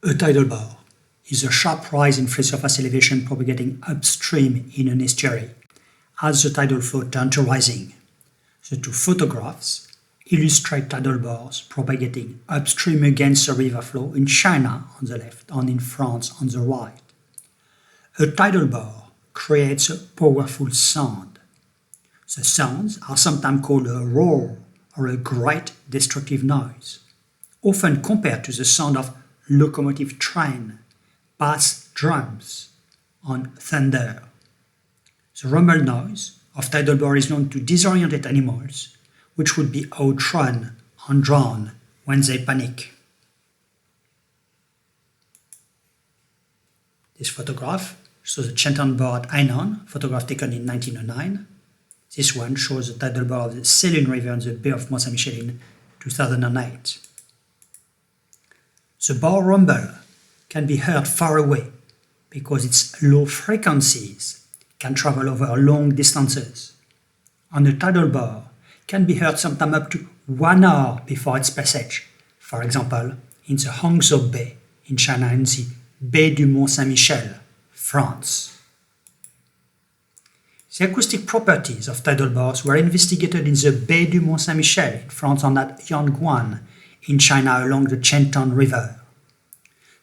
A tidal bore is a sharp rise in free surface elevation propagating upstream in an estuary as the tidal flow turns to rising. The two photographs illustrate tidal bores propagating upstream against the river flow in China on the left and in France on the right. A tidal bore creates a powerful sound. The sounds are sometimes called a roar or a great destructive noise, often compared to the sound of locomotive train, bass drums, and thunder. The rumble noise of tidal bore is known to disorientate animals, which would be outrun and drowned when they panic. This photograph shows the Qiantang bore at Hainan, photograph taken in 1909. This one shows the tidal bore of the Chanson River in the Baie du Mont Saint-Michel in 2008. The bore rumble can be heard far away because its low frequencies can travel over long distances. And the tidal bore can be heard sometime up to 1 hour before its passage, for example, in the Hangzhou Bay in China and the Baie du Mont Saint-Michel, France. The acoustic properties of tidal bores were investigated in the Baie du Mont Saint-Michel in France and at Yanguan in China along the Qiantang River.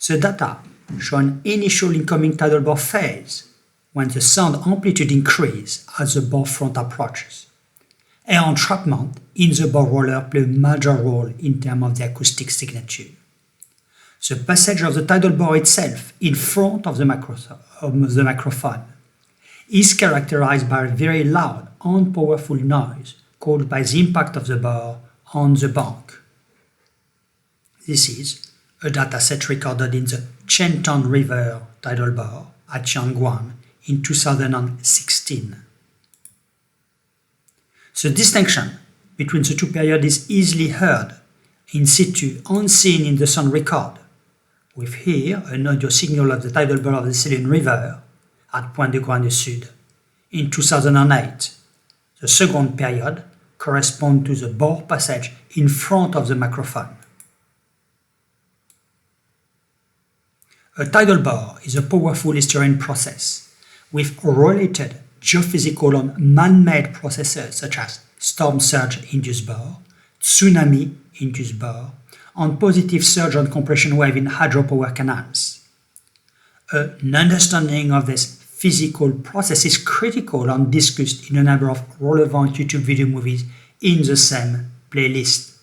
The data show an initial incoming tidal bore phase when the sound amplitude increases as the bore front approaches. Air entrapment in the bore roller plays a major role in terms of the acoustic signature. The passage of the tidal bore itself in front of the microphone is characterized by a very loud and powerful noise caused by the impact of the bore on the bank. This is a dataset recorded in the Qiantang River tidal bore at Yanguan in 2016. The distinction between the two periods is easily heard in situ and seen in the sound record, with here an audio signal of the tidal bore of the Chanson River at Point de Grand du Sud in 2008. The second period corresponds to the bore passage in front of the microphone. A tidal bore is a powerful estuarine process with related geophysical and man-made processes such as storm surge-induced bore, tsunami-induced bore, and positive surge and compression wave in hydropower canals. An understanding of this physical process is critical and discussed in a number of relevant YouTube video movies in the same playlist.